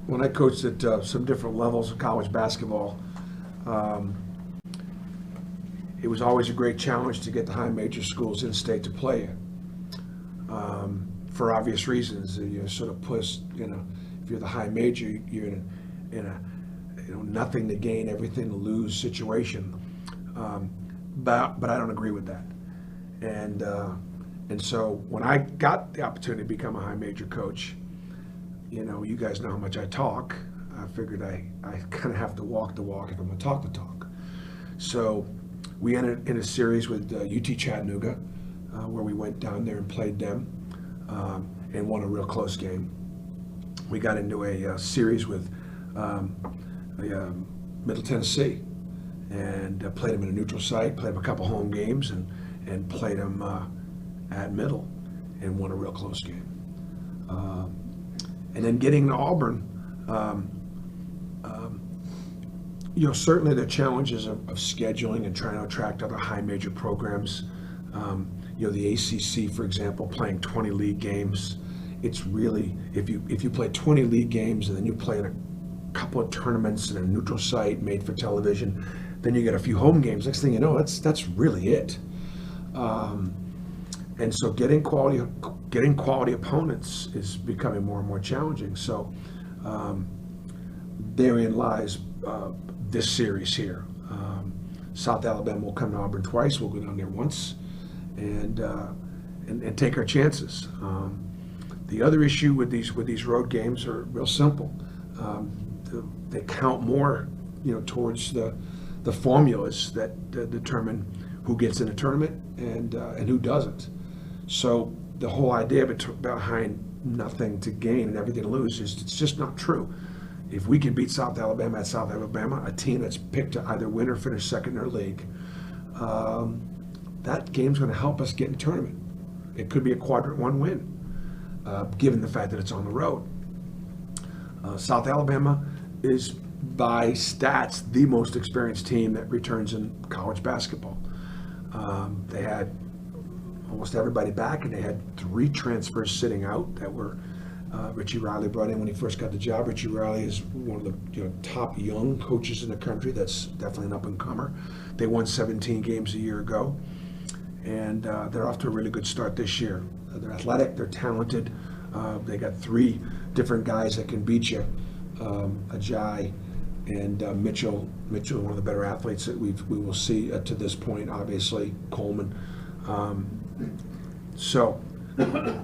when I coached at some different levels of college basketball, um, it was always a great challenge to get the high major schools in state to play it. For obvious reasons, you sort of push, if you're the high major, you're in a nothing to gain, everything to lose situation. But I don't agree with that. And so when I got the opportunity to become a high major coach, you guys know how much I talk. I figured I kind of have to walk the walk if I'm going to talk the talk. So we entered in a series with UT Chattanooga, where we went down there and played them and won a real close game. We got into a series with Middle Tennessee and played them in a neutral site, played them a couple home games, and played them at Middle and won a real close game. And then getting to Auburn, certainly the challenges of scheduling and trying to attract other high major programs. The ACC, for example, playing 20 league games. It's really, if you play 20 league games and then you play in a couple of tournaments in a neutral site made for television, then you get a few home games. Next thing you know, that's really it. And so getting quality opponents is becoming more and more challenging. So therein lies this series here. South Alabama will come to Auburn twice. We'll go down there once, and take our chances. The other issue with these road games are real simple. They count more, towards the formulas that determine who gets in a tournament and who doesn't. So the whole idea behind nothing to gain and everything to lose it's just not true. If we can beat South Alabama at South Alabama, a team that's picked to either win or finish second in their league, that game's going to help us get in the tournament. It could be a quadrant one win, given the fact that it's on the road. South Alabama is, by stats, the most experienced team that returns in college basketball. They had almost everybody back, and they had 3 transfers sitting out that were Richie Riley brought in when he first got the job. Richie Riley is one of the top young coaches in the country. That's definitely an up-and-comer. They won 17 games a year ago, and they're off to a really good start this year. They're athletic, they're talented. They got 3 different guys that can beat you. Ajay and Mitchell, one of the better athletes that we will see to this point, obviously, Coleman. So,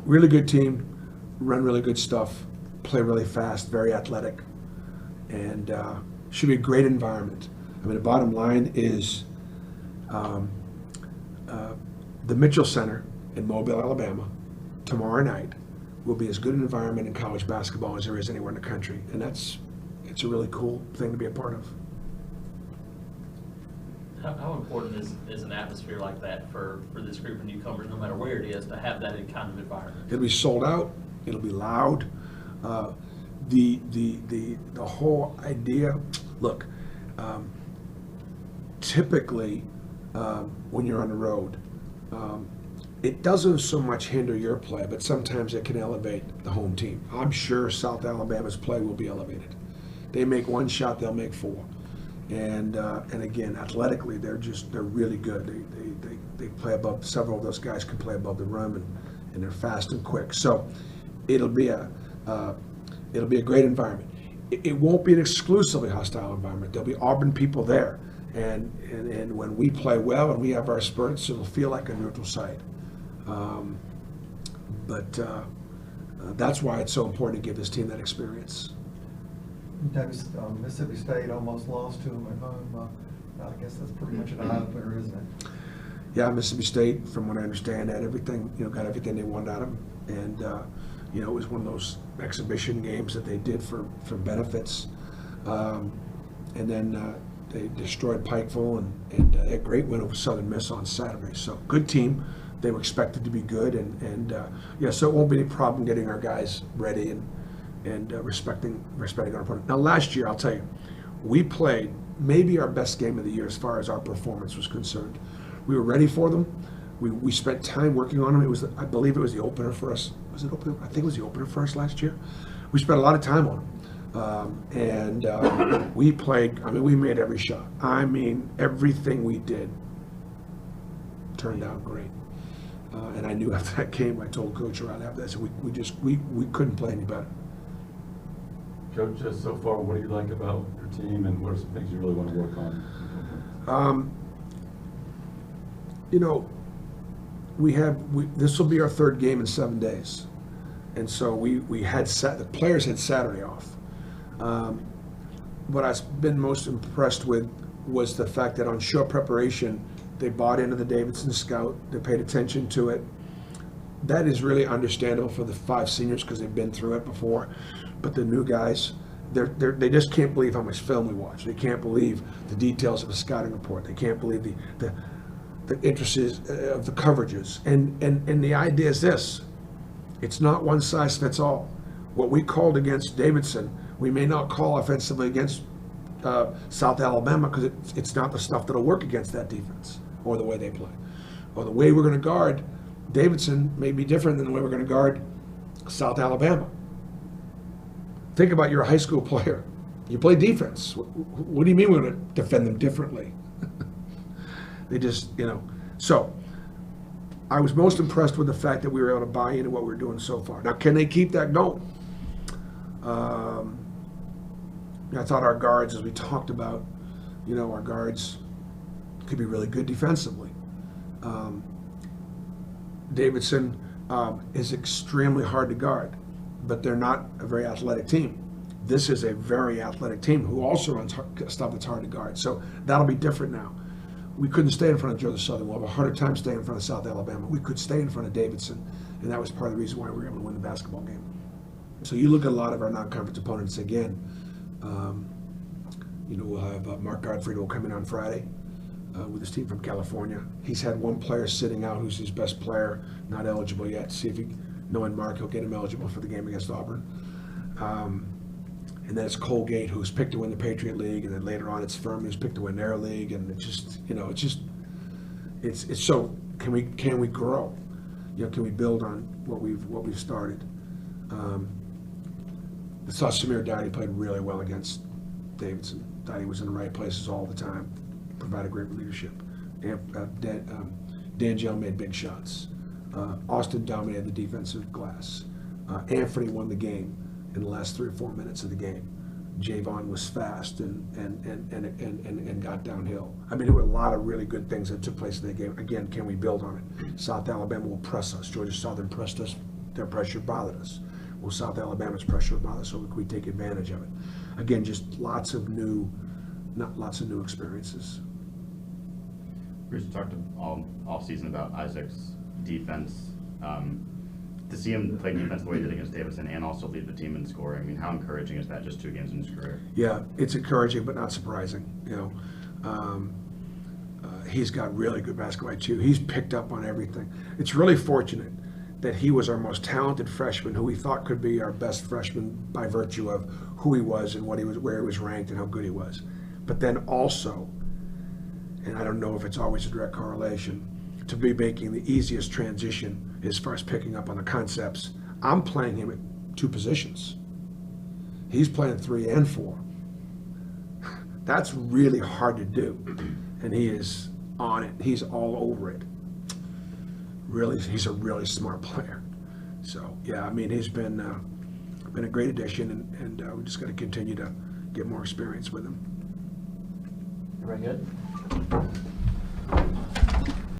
really good team, run really good stuff, play really fast, very athletic, and should be a great environment. I mean, the bottom line is the Mitchell Center in Mobile, Alabama, tomorrow night will be as good an environment in college basketball as there is anywhere in the country, and it's a really cool thing to be a part of. How important is an atmosphere like that for this group of newcomers, no matter where it is, to have that kind of environment? It'll be sold out. It'll be loud. The whole idea. Look, typically when you're on the road, it doesn't so much hinder your play, but sometimes it can elevate the home team. I'm sure South Alabama's play will be elevated. They make one shot, they'll make 4. And again, athletically, they're really good. They play above. Several of those guys can play above the rim, and they're fast and quick. So it'll be a great environment. It won't be an exclusively hostile environment. There'll be Auburn people there, and when we play well and we have our spurts, it'll feel like a neutral site. But that's why it's so important to give this team that experience. Mississippi State almost lost to them at home. I guess that's pretty much an eye-opener, isn't it? Yeah, Mississippi State, from what I understand, had everything, got everything they wanted out of them, and it was one of those exhibition games that they did for benefits, and then they destroyed Pikeville and a great win over Southern Miss on Saturday. So good team. They were expected to be good, and so it won't be any problem getting our guys ready and respecting our opponent. Now, last year, I'll tell you, we played maybe our best game of the year as far as our performance was concerned. We were ready for them. We spent time working on them. I believe it was the opener for us. Was it opener? I think it was the opener for us last year. We spent a lot of time on We played, I mean, we made every shot. I mean, everything we did turned out great. And I knew after that game, I told Coach Riley after that, I said, we couldn't play any better. Coach, so far, what do you like about your team, and what are some things you really want to work on? You know, this will be our third game in 7 days. And so the players had Saturday off. What I've been most impressed with was the fact that on short preparation, they bought into the Davidson Scout, they paid attention to it. That is really understandable for the 5 seniors because they've been through it before. But the new guys, they just can't believe how much film we watch. They can't believe the details of a scouting report. They can't believe the intricacies of the coverages. And the idea is this: it's not one size fits all. What we called against Davidson, we may not call offensively against South Alabama because it's not the stuff that'll work against that defense or the way they play. Or the way we're going to guard Davidson may be different than the way we're going to guard South Alabama. Think about you're a high school player. You play defense. What do you mean we're going to defend them differently? They just, So I was most impressed with the fact that we were able to buy into what we're doing so far. Now, can they keep that going? I thought our guards, as we talked about, our guards could be really good defensively. Davidson is extremely hard to guard, but they're not a very athletic team. This is a very athletic team who also runs stuff that's hard to guard. So that'll be different now. We couldn't stay in front of Georgia Southern. We'll have a harder time staying in front of South Alabama. We could stay in front of Davidson, and that was part of the reason why we were able to win the basketball game. So you look at a lot of our non-conference opponents again. We'll have Mark Godfrey will come in on Friday with his team from California. He's had one player sitting out who's his best player, not eligible yet. See if knowing Mark, he'll get him eligible for the game against Auburn. And then it's Colgate, who's picked to win the Patriot League, and then later on it's Furman, who's picked to win their league, and it's so can we grow? Can we build on what we've started? I saw Samir Dottie played really well against Davidson. Dottie was in the right places all the time, provided great leadership. D'Angelo made big shots. Austin dominated the defensive glass. Anthony won the game in the last 3 or 4 minutes of the game. Javon was fast and got downhill. I mean, there were a lot of really good things that took place in that game. Again, can we build on it? South Alabama will press us. Georgia Southern pressed us. Their pressure bothered us. Well, South Alabama's pressure bothered us, so we take advantage of it. Again, just lots of new experiences. Bruce talked all offseason about Isaac's defense. To see him play defense the way he did against Davidson and also lead the team in scoring, I mean, how encouraging is that just 2 games in his career? Yeah, it's encouraging, but not surprising. He's got really good basketball IQ. He's picked up on everything. It's really fortunate that he was our most talented freshman, who we thought could be our best freshman by virtue of who he was and where he was ranked and how good he was. But then also, and I don't know if it's always a direct correlation, to be making the easiest transition as far as picking up on the concepts. I'm playing him at 2 positions. He's playing 3 and 4. That's really hard to do, and he is on it. He's all over it. Really, he's a really smart player. So yeah, I mean, he's been a great addition, and we're just going to continue to get more experience with him. Very good.